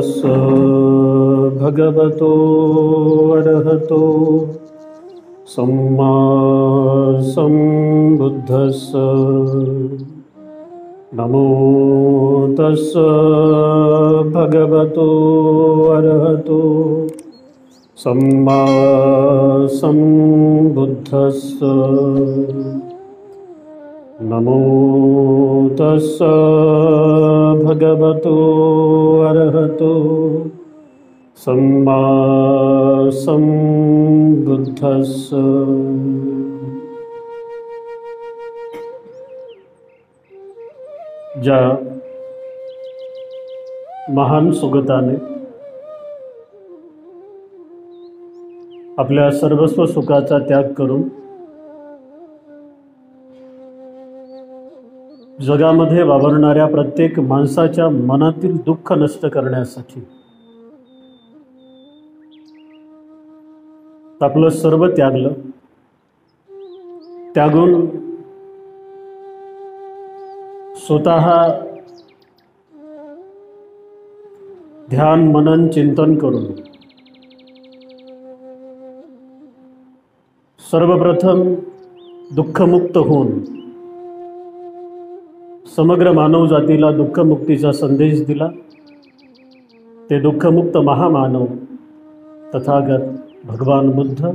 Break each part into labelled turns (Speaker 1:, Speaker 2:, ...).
Speaker 1: तस्स भगवतो अरहतो सम्मा सम्बुद्धस्स नमो तस्स भगवतो अरहतो सम्मा सम्बुद्धस्स नमो तस्स भगवतो अरहतो सम्मा सम्बुद्धस्स। ज्या महान सुगताने आपल्या सर्वस्व सुखाचा त्याग करून जगामध्ये वावरणाऱ्या प्रत्येक माणसाच्या मनातील दुःख नष्ट करण्यासाठी आपलं सर्व त्यागलं, त्यागून स्वतः ध्यान मनन चिंतन करून सर्वप्रथम दुःखमुक्त होऊन समग्र मानवजातीला दुःखमुक्तीचा संदेश दिला। ते दुःखमुक्त महामानव तथागत भगवान बुद्ध,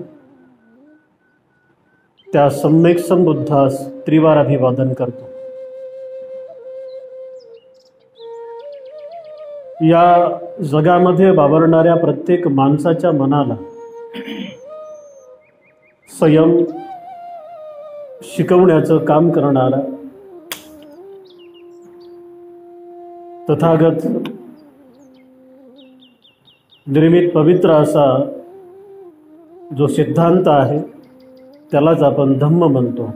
Speaker 1: त्या सम्यक संबुद्धास त्रिवार अभिवादन करतो। या जगामध्ये वावरणाऱ्या प्रत्येक माणसाच्या मनाला संयम शिकवण्याचं काम करणारा तथागत निर्मित पवित्र असा जो सिद्धांत आहे त्यालाच आपण धम्म म्हणतो।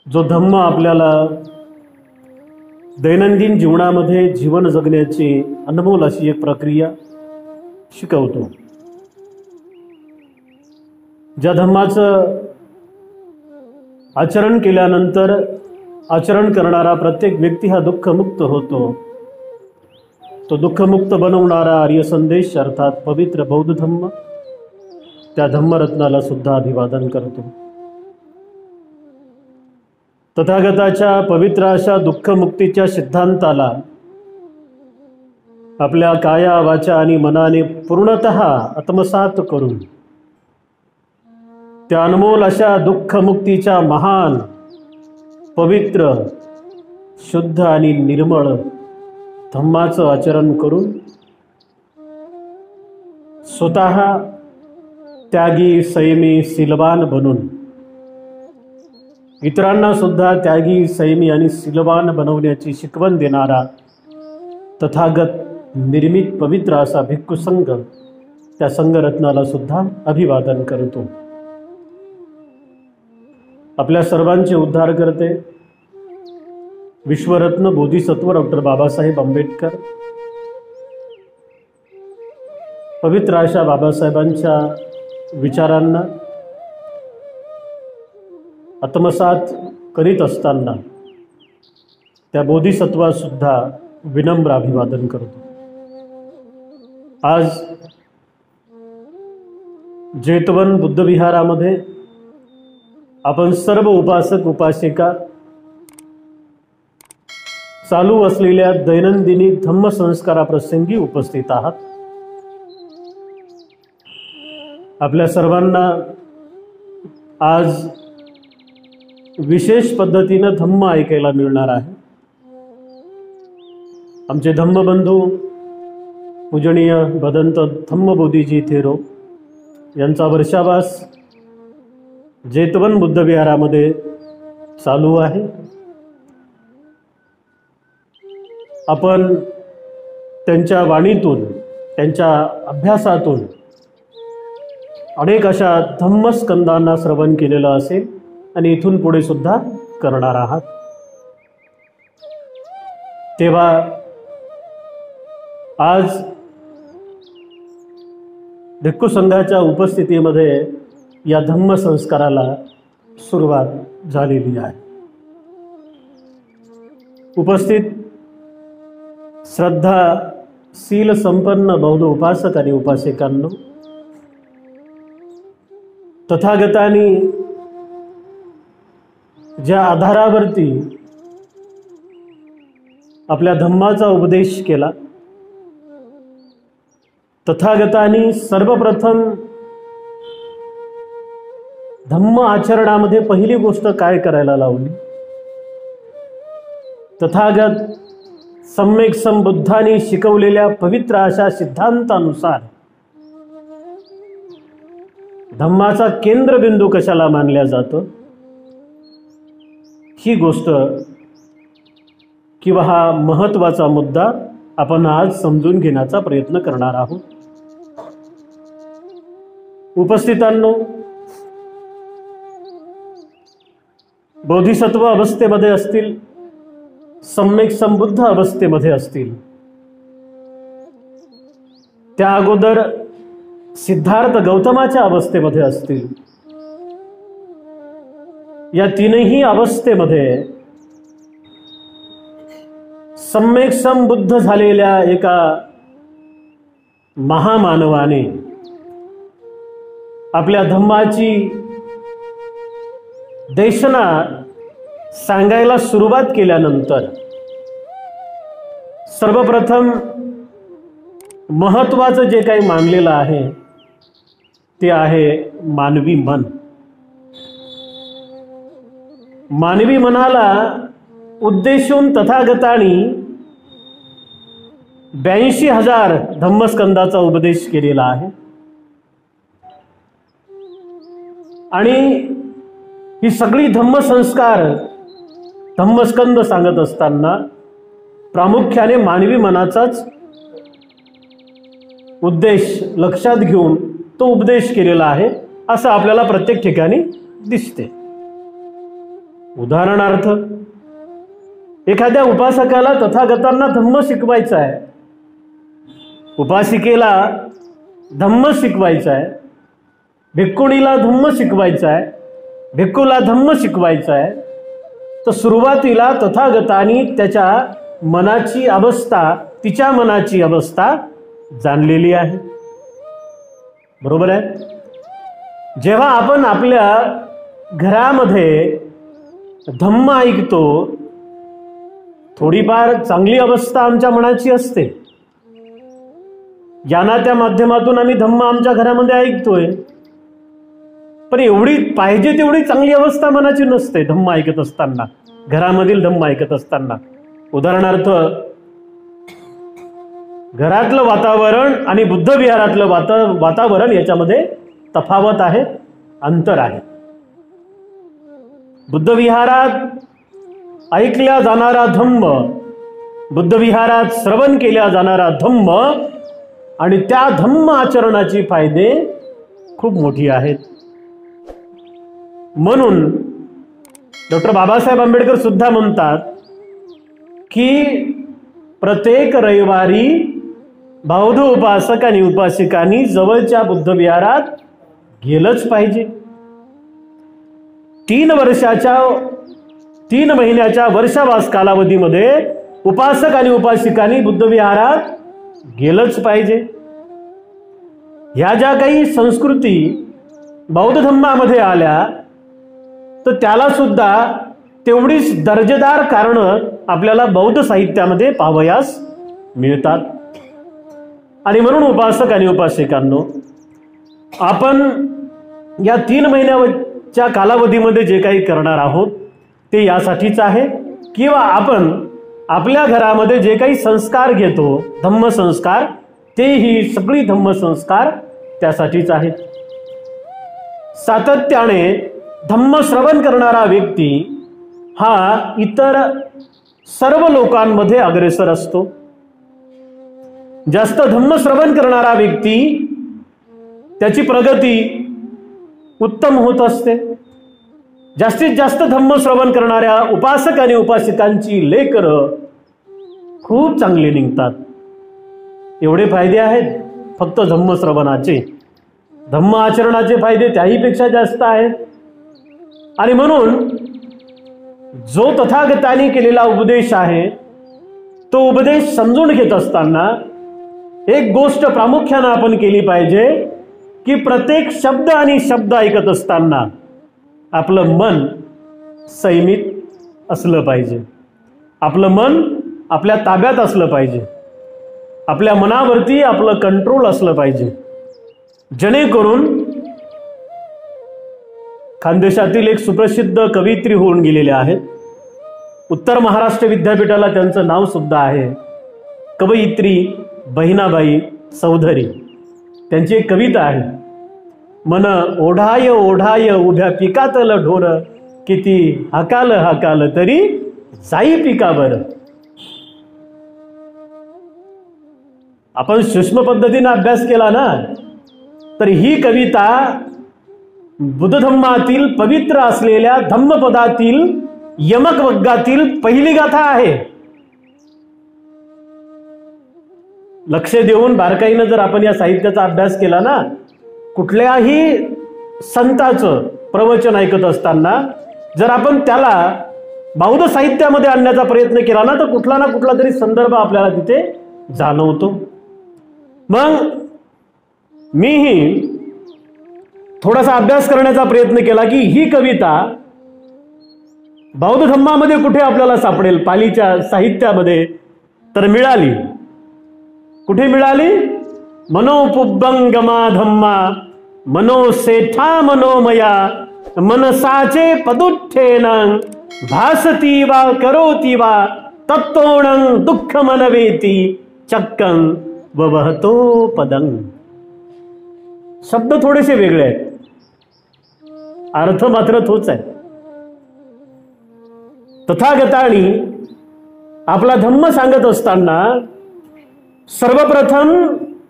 Speaker 1: जो धम्म आपल्याला दैनंदिन जीवनामध्ये जीवन जगण्याची अनमोल अशी एक प्रक्रिया शिकवतो। ज्या धम्माचं आचरण केल्यानंतर आचरण करणारा प्रत्येक व्यक्ती हा दुःखमुक्त होतो। तो दुःखमुक्त बनवणारा आर्य संदेश अर्थात पवित्र बौद्ध धम्म, त्या धम्मरत्नाला सुद्धा अभिवादन करतो। तथागताच्या पवित्र अशा दुःखमुक्तीच्या सिद्धांताला आपल्या काया वाचा आणि मनाने पूर्णतः आत्मसात करून त्या अनमोल अशा दुःखमुक्तीच्या महान पवित्र शुद्ध आणि निर्मळ धम्माचं आचरण करून स्वतः त्यागी संयमी शीलवान बनून इतरांना सुद्धा त्यागी संयमी आणि शीलवान बनवण्याची शिकवण देणारा तथागत निर्मित पवित्र असा भिक्खू संघ, त्या संघरत्नाला सुद्धा अभिवादन करतो। आपल्या सर्वांचे उद्धार करते विश्वरत्न बोधिसत्व डॉक्टर बाबासाहेब आंबेडकर, पवित्र अशा बाबासाहेबांच्या विचारांना आत्मसात करीत असताना त्या बोधिसत्वास सुद्धा विनम्र अभिवादन करतो। आज जेतवन बुद्ध विहारामध्ये आपण सर्व उपासक उपासिका चालू असलेल्या दैनंदिनी धम्मसंस्काराप्रसंगी उपस्थित आहात। आपल्या सर्वांना आज विशेष पद्धतीने धम्म ऐकायला मिळणार आहे। आमचे धम्मबंधू पूजनीय भदंत धम्मबोधीजी थेरो यांचा वर्षावास जेतवन बुद्ध विहारामध्ये चालू आहे। आपण त्यांच्या वाणीतून, त्यांच्या अभ्यासातून अनेक अशा धम्मस्कंदांना श्रवण केलेलं असेल आणि इथून पुढे सुद्धा करणार आहात। तेव्हा आज भिक्खू संघाच्या उपस्थितीमध्ये या धम्म संस्काराला सुरुवात झालेली आहे। उपस्थित श्रद्धाशील संपन्न बौद्ध उपासक आणि उपासिकांनो, तथागतांनी ज्या आधारावरती आपल्या धम्माचा उपदेश केला, तथागतांनी सर्वप्रथम धम्म आचरणामध्ये पहिली गोष्ट काय करायला लावली? तथागत सम्यक संबुद्धांनी शिकवलेल्या पवित्र अशा सिद्धांतानुसार धम्माचा केंद्रबिंदू कशाला मानला जातो, ही गोष्ट किंवा हा महत्त्वाचा मुद्दा आपण आज समजून घेण्याचा प्रयत्न करणार आहोत. उपस्थितांनो, बोधिसत्व अवस्थेमध्ये असतील, सम्यक संबुद्ध अवस्थेमध्ये असतील, त्या अगोदर सिद्धार्थ गौतमाच्या अवस्थेमध्ये असतील, या तीनही अवस्थेमध्ये सम्यक संबुद्ध झालेल्या एका महामानवाने आपल्या धम्माची देशना सांगायला सुरुवात केल्यानंतर सर्वप्रथम महत्त्वाचं जे काही मानलेलं आहे ते आहे मानवी मन. मानवी मनाला उद्देशून तथागतांनी 82,000 धम्मस्कंदाचा उपदेश केलेला आहे. आणि ही सगळी धम्मसंस्कार धम्मस्कंद सांगत असताना प्रामुख्याने मानवी मनाचाच उद्देश लक्षात घेऊन तो उपदेश केलेला आहे असं आपल्याला प्रत्येक ठिकाणी दिसते. उदाहरणार्थ, एखाद्या उपासकाला तथागतांना धम्म शिकवायचा आहे, उपासिकेला धम्म शिकवायचा आहे, भिक्खुणीला धम्म शिकवायचा आहे, भिक्खूला धम्म शिकवायचा आहे, तर सुरुवातीला तथागतांनी त्याच्या मनाची अवस्था, तिच्या मनाची अवस्था जाणलेली आहे. बरोबर आहे? जेव्हा आपण आपल्या घरामध्ये धम्म ऐकतो, थोडीफार चांगली अवस्था आमच्या मनाची असते. ज्यांना त्या माध्यमातून आम्ही धम्म आमच्या घरामध्ये ऐकतोय, पण एवढी पाहिजे तेवढी चांगली अवस्था मनाची नसते धम्म ऐकत असताना, घरामधील धम्म ऐकत असताना. उदाहरणार्थ, घरातलं वातावरण आणि बुद्ध विहारातलं वातावरण याच्यामध्ये तफावत आहे, अंतर आहे. बुद्ध विहारात ऐकल्या जाणारा धम्म, बुद्ध विहारात श्रवण केल्या जाणारा धम्म आणि त्या धम्म आचरणाची फायदे खूप मोठी आहेत. म्हणून डॉक्टर बाबासाहेब आंबेडकर सुद्धा म्हणतात की प्रत्येक रविवारी बौद्ध उपासक आणि उपासिकांनी जवळच्या बुद्ध विहारात गेलंच पाहिजे. 3 महिन्याच्या वर्षावास कालावधीमध्ये उपासक आणि उपासिकांनी बुद्ध विहारात गेलंच पाहिजे. ह्या ज्या काही संस्कृती बौद्ध धम्मामध्ये आल्या, तर त्याला सुद्धा तेवढीच दर्जेदार कारणं आपल्याला बौद्ध साहित्यामध्ये पाहावयास मिळतात. आणि म्हणून उपासक आणि उपासिकांनो, आपण या 3 महिन्याच्या कालावधीमध्ये जे काही करणार आहोत ते यासाठीच आहे, किंवा आपण आपल्या घरामध्ये जे काही संस्कार घेतो धम्मसंस्कार, तेही सगळी धम्मसंस्कार त्यासाठीच आहेत. सातत्याने धम्म श्रवण करणारा व्यक्ती हा इतर सर्व लोकांमध्ये अग्रेसर असतो. जास्त धम्म श्रवण करणारा व्यक्ती त्याची प्रगती उत्तम होत असते. जास्तीत जास्त धम्म श्रवण करणाऱ्या उपासक आणि उपासिकांची लेकरं खूप चांगली निघतात. एवढे फायदे आहेत फक्त धम्म श्रवणाचे. धम्म आचरणाचे फायदे त्याहीपेक्षा जास्त आहेत. आणि म्हणून जो तथागतांनी केलेला उपदेश आहे तो उपदेश समजून घेत असताना एक गोष्ट प्रामुख्याने आपण केली पाहिजे की प्रत्येक शब्द आणि शब्द ऐकत असताना आपलं मन संयमित असलं पाहिजे. आपलं मन आपल्या ताब्यात असलं पाहिजे. आपल्या मनावरती आपलं कंट्रोल असलं पाहिजे, जेणेकरून खानदेशातील एक सुप्रसिद्ध कवयित्री होऊन गेलेले आहेत. उत्तर महाराष्ट्र विद्यापीठाला त्यांचं नाव सुद्धा आहे. कवयित्री बहिणाबाई चौधरी. त्यांची एक कविता आहे, मन ओढाय ओढाय उभ्या पिकातल ढोर, किती हाकाल हाकाल तरी जाई पिकावर. आपण सूक्ष्म पद्धतीने अभ्यास केला ना तर ही कविता बुद्ध धम्मातील पवित्र असलेल्या धम्मपदातील यमक वग्गातील पहिली गाथा आहे. लक्ष देऊन बारकाईनं जर आपण या साहित्याचा अभ्यास केला ना, कुठल्याही संताचं प्रवचन ऐकत असताना जर आपण त्याला बौद्ध साहित्यामध्ये आणण्याचा प्रयत्न केला ना तर कुठला ना कुठला तरी संदर्भ आपल्याला तिथे जाणवतो. मग मीही थोडासा अभ्यास करण्याचा प्रयत्न केला की ही कविता बौद्ध धम्मामध्ये कुठे आपल्याला सापडेल, पालीच्या साहित्यामध्ये. तर मिळाली. कुठे मिळाली? मनोपुब्बंगमा धम्मा मनोसेठा मनोमया मनसाचे पदुत्थेन भासती वा करोती वा तत्तोणं दुःख मनवेती चक्कं वहतो पदं. शब्द थोडेसे वेगळे आहेत, अर्थ मात्र तोच आहे. तथागतानी आपला धम्म सांगत असताना सर्वप्रथम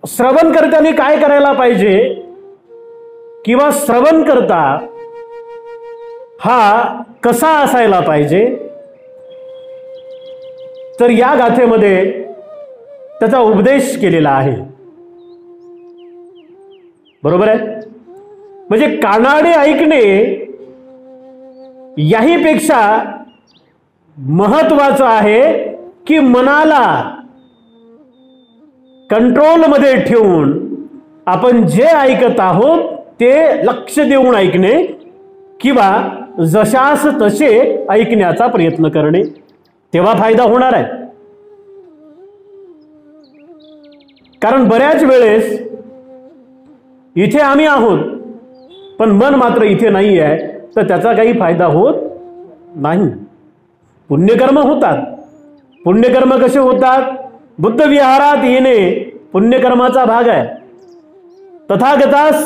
Speaker 1: श्रवणकर्त्याने काय करायला पाहिजे किंवा श्रवणकर्ता हा कसा असायला पाहिजे, तर या गाथेमध्ये त्याचा उपदेश केलेला आहे. बरोबर आहे? म्हणजे कानाडे ऐकणे याहीपेक्षा महत्वाचं आहे की मनाला कंट्रोलमध्ये ठेवून आपण जे ऐकत आहोत ते लक्ष देऊन ऐकणे किंवा जशास तसे ऐकण्याचा प्रयत्न करणे, तेव्हा फायदा होणार आहे. कारण बऱ्याच वेळेस इथे आम्ही आहोत पण मन मात्र इथे नाही आहे, तर त्याचा काही फायदा होत नाही. पुण्यकर्म होतात. पुण्यकर्म कसे होतात? बुद्ध विहारात येणे पुण्यकर्माचा भाग आहे. तथागतास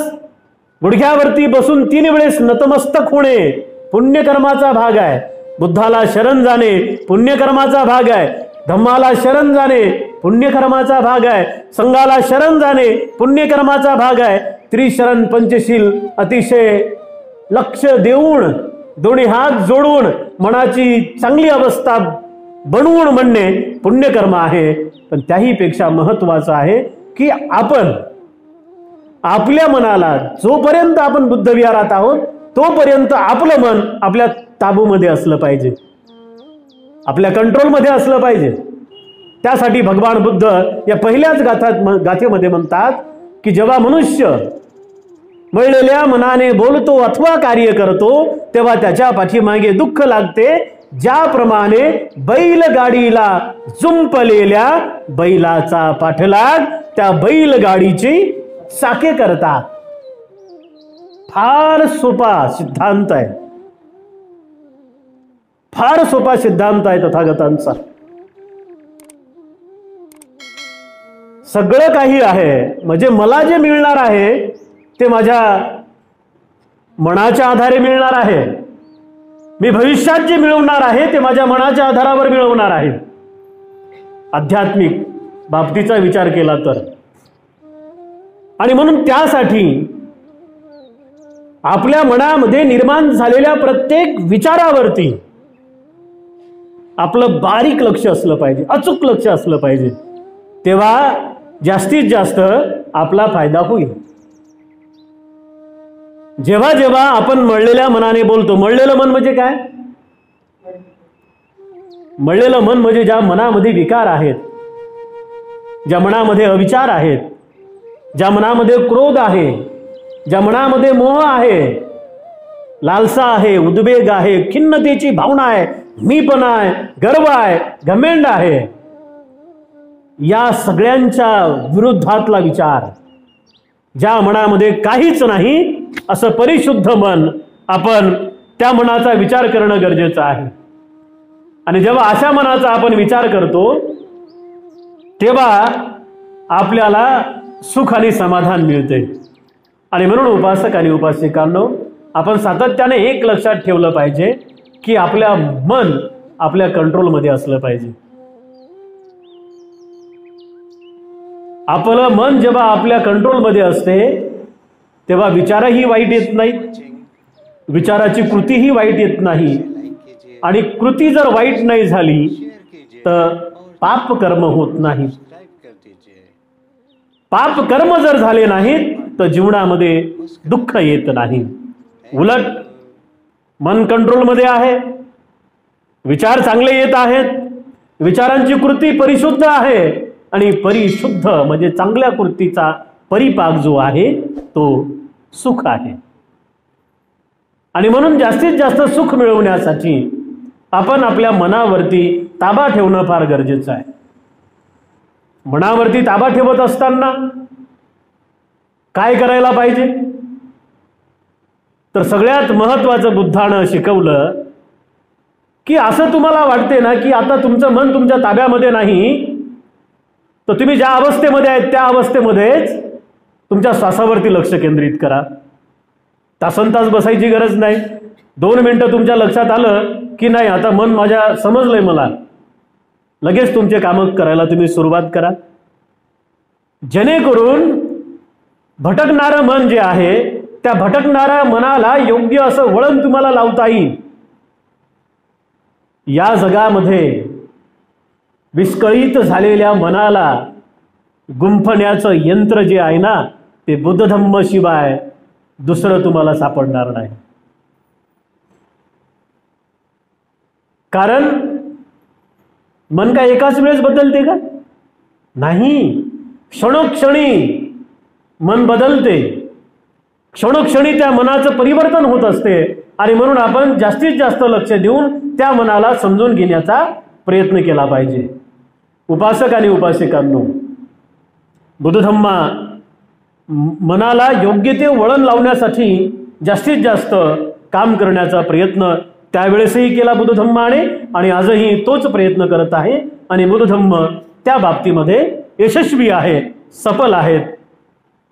Speaker 1: गुडघ्यावरती बसून 3 वेळेस नतमस्तक होणे पुण्यकर्माचा भाग आहे. बुद्धाला शरण जाणे पुण्यकर्माचा भाग आहे. धम्माला शरण जाणे पुण्यकर्माचा भाग आहे. संघाला शरण जाणे पुण्यकर्माचा भाग आहे. त्रिशरण पंचशील अतिशय लक्ष देऊन दोन्ही हात जोडून मनाची चांगली अवस्था बनवून म्हणणे पुण्यकर्म आहे. पण त्याहीपेक्षा महत्वाचं आहे की आपण आपल्या मनाला, जोपर्यंत आपण बुद्ध विहारात आहोत तोपर्यंत आपलं मन आपल्या ताबूमध्ये असलं पाहिजे, आपल्या कंट्रोलमध्ये असलं पाहिजे. त्यासाठी भगवान बुद्ध या पहिल्याच गाथेमध्ये म्हणतात की जेव्हा मनुष्य मळलेल्या मनाने बोलतो अथवा कार्य करतो तेव्हा त्याच्या पाठीमागे दुःख लागते, ज्याप्रमाणे बैलगाडीला जुंपलेल्या बैलाचा पाठलाग त्या बैलगाडीची चाके करतात. फार सोपा सिद्धांत आहे, फार सोपा सिद्धांत आहे तथागतांचा. सगळं काही आहे म्हणजे मला जे मिळणार आहे ते माझ्या मनाच्या आधारे मिळणार आहे. मी भविष्यात जे मिळवणार आहे ते माझ्या मनाच्या आधारावर मिळवणार आहे. आध्यात्मिक बाबतीचा विचार केला तर. आणि म्हणून त्यासाठी आपल्या मनामध्ये निर्माण झालेल्या प्रत्येक विचारावरती आपलं बारीक लक्ष असलं पाहिजे, अचूक लक्ष असलं पाहिजे. तेव्हा जास्तीत जास्त आपला फायदा होईल. जेव्हा जेव्हा आपण मळलेल्या मनाने बोलतो, मळलेलं मन म्हणजे काय? मळलेलं मन म्हणजे ज्या मनामध्ये विकार आहेत, ज्या मनामध्ये अविचार आहेत, ज्या मनामध्ये क्रोध आहे, ज्या मनामध्ये मोह आहे, लालसा आहे, उद्वेग आहे, खिन्नतेची भावना आहे, मीपणा आहे, गर्व आहे, घमेंड आहे, या सगळ्यांच्या विरुद्धातला विचार, ज्या मनामध्ये काहीच नाही असं परिशुद्ध मन, आपण त्या मनाचा विचार करणं गरजेचं आहे. आणि जेव्हा अशा मनाचा आपण विचार करतो तेव्हा आपल्याला सुख आणि समाधान मिळते. आणि म्हणून उपासक आणि उपासिकांनो, आपण सातत्याने एक लक्षात ठेवलं पाहिजे की आपल्या मन आपल्या कंट्रोलमध्ये असलं पाहिजे. आपलं मन जेव्हा आपल्या कंट्रोलमध्ये असते तेव्हा विचारही वाईट येत नाहीत, विचाराची कृतीही वाईट येत नाही, आणि कृती जर वाईट नाही झाली तर पाप कर्म होत नाही. पाप कर्म जर झाले नाहीत तर जीवनामध्ये दुःख येत नाही. उलट मन कंट्रोलमध्ये आहे, विचार चांगले येत आहेत, विचारांची कृती परिशुद्ध आहे, आणि परिशुद्ध म्हणजे चांगल्या कृतीचा परिपाक जो आहे तो सुख आहे. आणि म्हणून जास्तीत जास्त सुख मिळवण्यासाठी आपण आपल्या मनावरती ताबा ठेवणं फार गरजेचं आहे. मनावरती ताबा ठेवत असताना काय करायला पाहिजे, तर सगळ्यात महत्त्वाचं बुद्धानं शिकवलं की असं तुम्हाला वाटते ना की आता तुमचं मन तुमच्या ताब्यामध्ये नाही, तर तुम्ही ज्या अवस्थेमध्ये आहेत त्या अवस्थेमध्येच तुमच्या श्वासावरती लक्ष केंद्रित करा. तासनतास बसायची गरज नाही. 2 मिनिटं तुमच्या लक्षात आलं की नाही आता मन माझ्या समजलंय मला, लगेच तुमचे कामं करायला तुम्ही सुरुवात करा. जेणेकरून भटकणारं मन जे आहे त्या भटकणाऱ्या मनाला योग्य असं वळण तुम्हाला लावता येईल. या जगामध्ये विस्कळीत झालेल्या मनाला गुंफण्याचं यंत्र जे आहे ना ते बुद्ध धम्म शिवाय दुसरं तुम्हाला सापडणार नाही. कारण मन काय एकाच वेळेस बदलते का? नाही, क्षणोक्षणी मन बदलते, क्षणोक्षणी त्या मनाचं परिवर्तन होत असते. आणि म्हणून आपण जास्तीत जास्त लक्ष देऊन त्या मनाला समजून घेण्याचा प्रयत्न केला पाहिजे. उपासक आणि उपासिकांनो, बुद्धधम्मा मनाला योग्य ते वळण लावण्यासाठी जास्तीत जास्त काम करण्याचा प्रयत्न त्यावेळेसही केला बुद्धधम्माने, आणि आजही तोच प्रयत्न करत आहे. आणि बुद्धधम्म त्या बाबतीमध्ये यशस्वी आहे, सफल आहेत.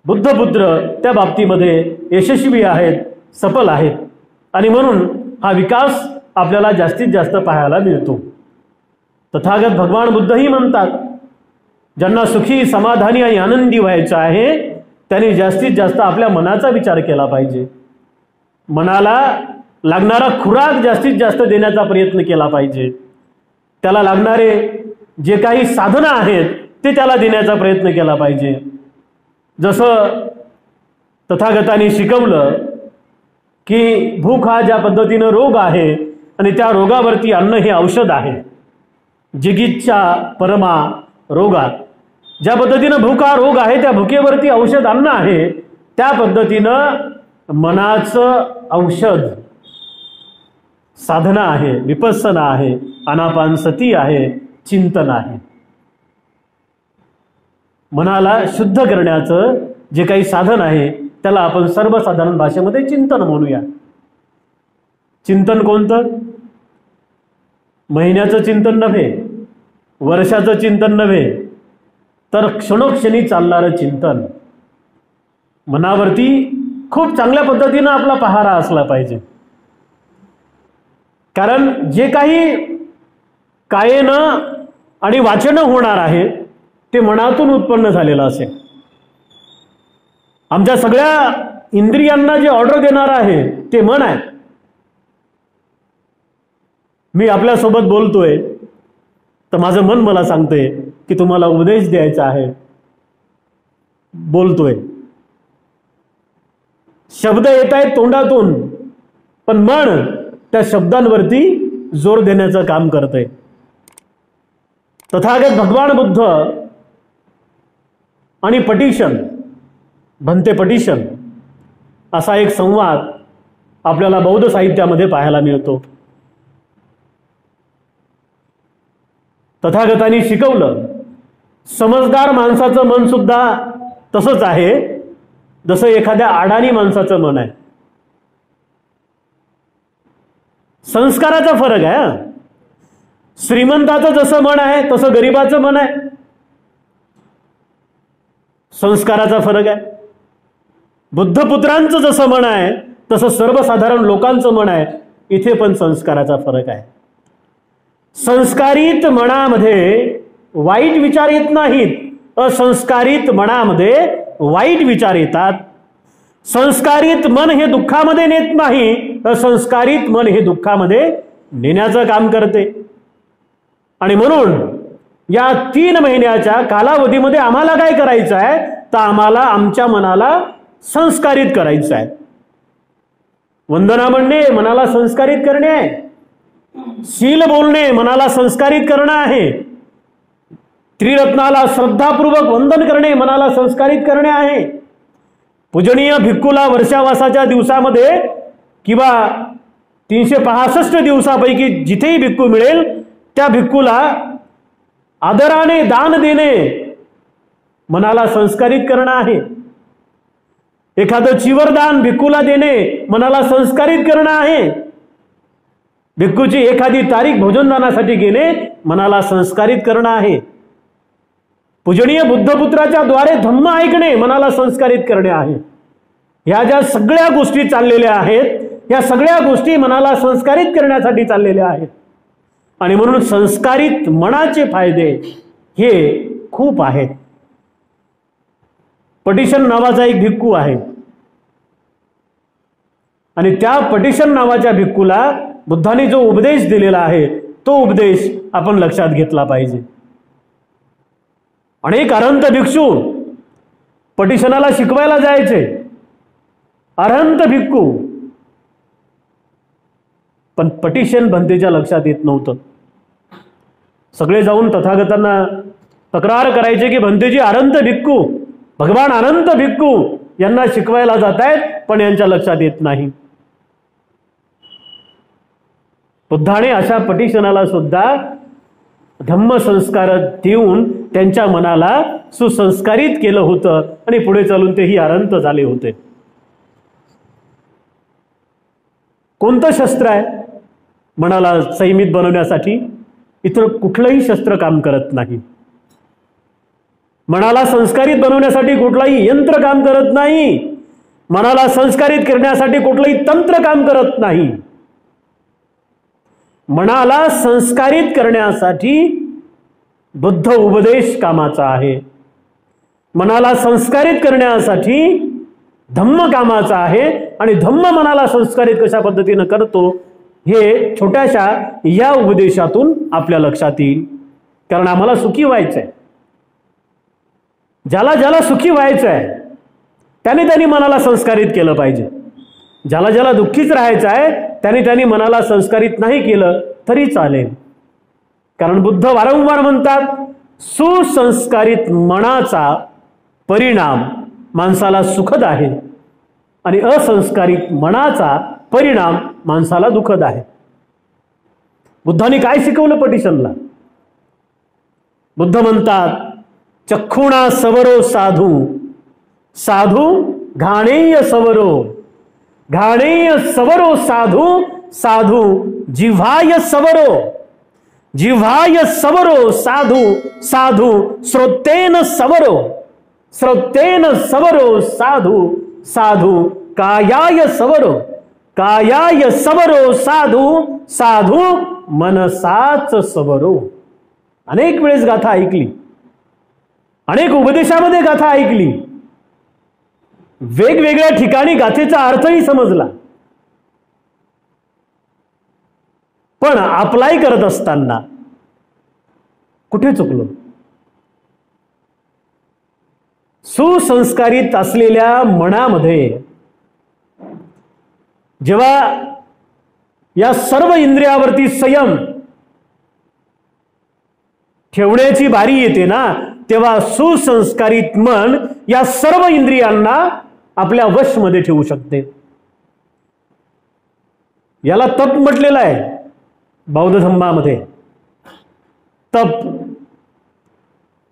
Speaker 1: बुद्धपुत्र त्या बाबतीमध्ये यशस्वी आहेत, सफल आहेत. आणि म्हणून हा विकास आपल्याला जास्तीत जास्त पाहायला मिळतो. तथागत भगवान बुद्धही म्हणतात, ज्यांना सुखी, समाधानी आणि आनंदी व्हायचं आहे त्यांनी जास्तीत जास्त आपल्या मनाचा विचार केला पाहिजे. मनाला लागणारा खुराक जास्तीत जास्त देण्याचा प्रयत्न केला पाहिजे. त्याला लागणारे जे काही साधनं आहेत ते त्याला देण्याचा प्रयत्न केला पाहिजे. जसं तथागतांनी शिकवलं की भूक हा ज्या पद्धतीनं रोग आहे आणि त्या रोगावरती अन्न हे औषध आहे. जिगीच्या परमा रोगात ज्या पद्धतीनं भूक हा रोग आहे त्या भुकेवरती औषध अन्न आहे, त्या पद्धतीनं मनाचं औषध साधना आहे, विपස්සना आहे, आनापानसती आहे, चिंतन आहे. मनाला शुद्ध करण्याचं जे काही साधन आहे त्याला आपण सर्वसाधारण भाषेमध्ये चिंतन म्हणूया. चिंतन कोणतं? महिन्याचं चिंतन नव्हे, वर्षाचं चिंतन नव्हे, तर क्षणोक्षणी चालणारं चिंतन. मनावरती खूप चांगल्या पद्धतीनं आपला पहारा असला पाहिजे. कारण जे काही कायेनं आणि वाचेनं होणार आहे ते मनातून उत्पन्न झालेलं असेल. आमच्या सगळ्या इंद्रियांना जे ऑर्डर देणार आहे ते मन आहे. मी आपल्यासोबत बोलतोय तर माझं मन मला सांगतंय की तुम्हाला उपदेश द्यायचा आहे, बोलतोय. शब्द येत आहेत तोंडातून, पण मन त्या शब्दांवरती जोर देण्याचं काम करतंय. तथागत भगवान बुद्ध आणि पटिशन, भन्ते पटिशन असा एक संवाद आपल्याला बौद्ध साहित्यामध्ये पाहायला मिळतो. तथागतांनी शिकवलं, समजदार माणसाचं मन सुद्धा तसंच आहे जसं एखाद्या अडाणी माणसाचं मन आहे. संस्काराचा फरक आहे. श्रीमंताचं जसं मन आहे तसं गरिबाचं मन आहे. संस्काराचा फरक आहे. बुद्धपुत्रांचं जसं मन आहे तसं सर्वसाधारण लोकांचं मन आहे. इथे पण संस्काराचा फरक आहे. संस्कारित मनामध्ये वाईट विचार येत नाहीत, असंस्कारित मनामध्ये वाईट विचार येतात. संस्कारित मन हे दुःखामध्ये नेत नाही, असंस्कारित मन हे दुःखामध्ये नेण्याचं काम करते. आणि म्हणून या 3 महिन्याच्या कालावधीमध्ये आम्हाला काय करायचं आहे, तर आम्हाला आमच्या मनाला संस्कारित करायचं आहे. वंदना म्हणणे मनाला संस्कारित करणे आहे. शील बोलणे मनाला संस्कारित करणं आहे. त्रिरत्नाला श्रद्धापूर्वक वंदन करणे मनाला संस्कारित करणे आहे. पूजनीय भिक्खूला वर्षावासाच्या दिवसामध्ये किंवा 365 दिवसापैकी जिथेही भिक्खू मिळेल त्या भिक्खूला आदराने दान देणे मनाला संस्कारित करणं आहे. एखादं चिवरदान भिक्खूला देणे मनाला संस्कारित करणं आहे. भिक्खूची एखादी तारीख भोजनदानासाठी घेणे मनाला संस्कारित करणं आहे. पूजनीय बुद्धपुत्राच्या द्वारे धम्म ऐकणे मनाला संस्कारित करणे आहे. ह्या ज्या सगळ्या गोष्टी चाललेल्या आहेत, या सगळ्या गोष्टी मनाला संस्कारित करण्यासाठी चाललेल्या आहेत. आणि म्हणून संस्कारित मनाचे फायदे हे खूप आहेत. पटिशन नावाचा एक भिक्खू आहे आणि त्या पटिशन नावाच्या भिक्खूला बुद्धाने जो उपदेश दिलेला आहे तो उपदेश आपण लक्षात घेतला पाहिजे. अनेक अरहंत भिक्षू पटिशनाला शिकवायला जायचे, अरहंत भिक्खू, पण पटिशन भन्तेच्या लक्षात येत नव्हतं. सगळे जाऊन तथागतांना तक्रार करायचे की भन्तेजी अरहंत भिक्खू, भगवान अनंत भिक्खू यांना शिकवायला जात आहेत पण यांच्या लक्षात येत नाही. बुद्धाने अशा पटिशनाला सुद्धा धम्म संस्कार देऊन त्यांच्या मनाला सुसंस्कारित केलं होतं आणि पुढे चालून तेही अरहंत झाले होते. कोणतं शस्त्र आहे मनाला संयमित बनवण्यासाठी? इतर कुठलंही शस्त्र काम करत नाही. मनाला संस्कारित बनवण्यासाठी कुठलाही यंत्र काम करत नाही. मनाला संस्कारित करण्यासाठी कुठलंही तंत्र काम करत नाही. मनाला संस्कारित करण्यासाठी बुद्ध उपदेश कामाचा आहे. मनाला संस्कारित करण्यासाठी धम्म कामाचा आहे. आणि धम्म मनाला संस्कारित कशा पद्धतीने करतो हे छोट्याशा या उपदेशातून आपल्या लक्षात येईल. कारण आम्हाला सुखी व्हायचंय. ज्याला ज्याला सुखी व्हायचंय त्याने मनाला संस्कारित केलं पाहिजे. ज्याला ज्याला दुःखीच राहायचं आहे त्याने मनाला संस्कारित नाही केलं तरी चालेल. कारण बुद्ध वारंवार म्हणतात, सुसंस्कारित मनाचा परिणाम माणसाला सुखद आहे आणि असंस्कारित मनाचा परिणाम माणसाला दुःखद आहे. बुद्धाने काय शिकवलं पटिशनला? बुद्ध म्हणतात, चक्षुणा सवरो साधू, साधू घाणेय सवरो, घाणेय सवरो साधू, साधू जिव्हाय सवरो, जिव्हाय सवरो साधू, साधू श्रोतेन सवरो, श्रोतेन सवरो साधू, साधू कायाय सवरो, कायाय सवरो साधू, साधू मनसाच सवरो. अनेक वेळेस गाथा ऐकली, अनेक उपदेशामध्ये गाथा ऐकली, वेगवेगळ्या ठिकाणी गाथेचा अर्थही समजला, पण अप्लाय करत असताना कुठे चुकलो? सुसंस्कारित असलेल्या मनामध्ये जेव्हा या सर्व इंद्रियावरती संयम, ठेवण्याची बारी येते ना, तेव्हा सुसंस्कारित मन या सर्व इंद्रियांना आपल्या वशमध्ये ठेवू शकते. याला तप म्हटलेलं आहे बौद्ध धर्मामध्ये.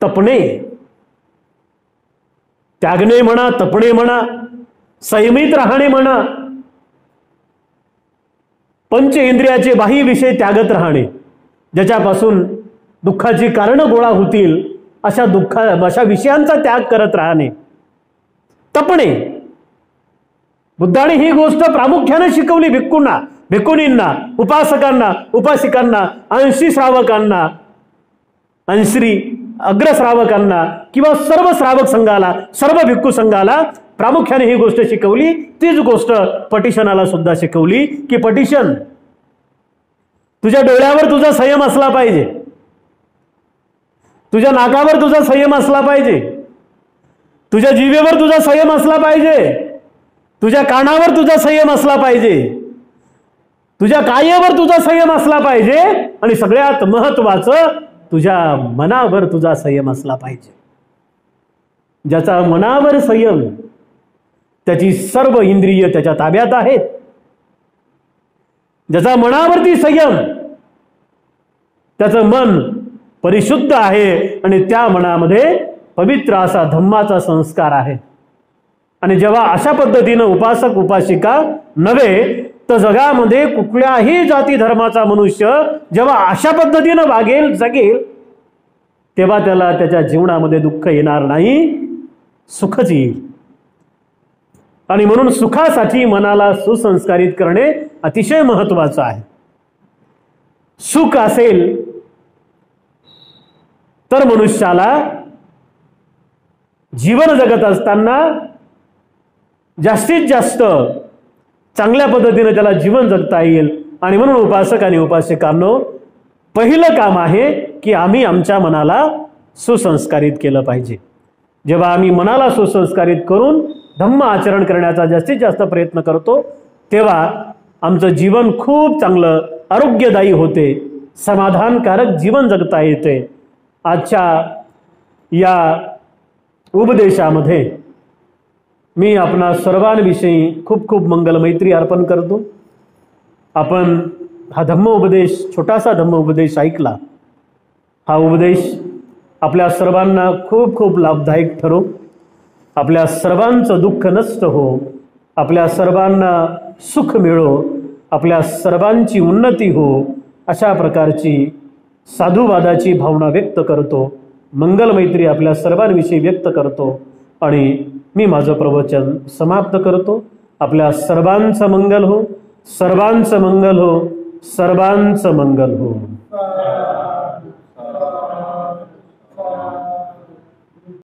Speaker 1: तपणे, त्यागणे म्हणा, तपणे म्हणा, संयमित राहणे म्हणा, पंच इंद्रियाचे बाह्य विषय त्यागत राहणे, ज्याच्यापासून दुःखाची कारण गोळा होतील अशा विषयांचा त्याग करत राहणे, तपणे. बुद्धाने ही गोष्ट प्रामुख्याने शिकवली भिक्खूंना, भिक्खुनींना, उपासकांना, उपासिकांना, अंशी श्रावकांना, अंश्री अग्रश्रावकांना किंवा सर्व श्रावक संघाला, सर्व भिक्खू संघाला प्रामुख्याने ही गोष्ट शिकवली. तीच गोष्ट पटिशनाला सुद्धा शिकवली की पटिशन, तुझ्या डोळ्यावर तुझा संयम असला पाहिजे, तुझ्या नाकावर तुझा संयम असला पाहिजे, तुझ्या जिभेवर तुझा संयम असला पाहिजे, तुझ्या कानावर तुझा संयम असला पाहिजे, तुझ्या कायेवर तुझा संयम असला पाहिजे, आणि सगळ्यात महत्वाचं तुझ्या मनावर तुझा संयम असला पाहिजे. ज्याचा मनावर संयम, त्याची सर्व इंद्रिय त्याच्या ताब्यात आहेत. ज्याचा मनावरती संयम, त्याचं मन परिशुद्ध आहे आणि त्या मनामध्ये पवित्र असा धम्माचा संस्कार आहे. आणि जेव्हा अशा पद्धतीनं उपासक उपासिका नव्हे तर जगामध्ये कुठल्याही जाती धर्माचा मनुष्य जेव्हा अशा पद्धतीनं वागेल, जगेल, तेव्हा त्याला त्याच्या जीवनामध्ये दुःख येणार नाही, सुखच येईल. आणि म्हणून सुखासाठी मनाला सुसंस्कारित करणे अतिशय महत्वाचं आहे. सुख असेल तर मनुष्याला जीवन जगत असताना जास्तीत जास्त चांगल्या पद्धतीने त्याला जीवन जगता येईल. आणि म्हणून उपासक आणि उपासिकांनो, पहिलं काम आहे की आम्ही आमच्या मनाला सुसंस्कारित केलं पाहिजे. जेव्हा आम्ही मनाला सुसंस्कारित करून धम्म आचरण करण्याचा जास्तीत जास्त प्रयत्न करतो, तेव्हा आमचं जीवन खूप चांगलं आरोग्यदायी होते, समाधानकारक जीवन जगता येते. आजच्या या उपदेशामध्ये मी आपणा सर्वांविषयी खूप खूप मंगलमैत्री अर्पण करतो. आपण हा धम्मोपदेश, छोटासा धम्मोपदेश ऐकला. हा उपदेश आपल्या सर्वांना खूप खूप लाभदायक ठरो, आपल्या सर्वांचं दुःख नष्ट हो, आपल्या सर्वांना सुख मिळो, आपल्या सर्वांची उन्नती हो, अशा प्रकारची साधुवादाची भावना व्यक्त करतो. मंगलमैत्री आपल्या सर्वांविषयी व्यक्त करतो आणि मी माझं प्रवचन समाप्त करतो. आपल्या सर्वांचं मंगल हो, सर्वांचं मंगल हो, सर्वांचं मंगल हो.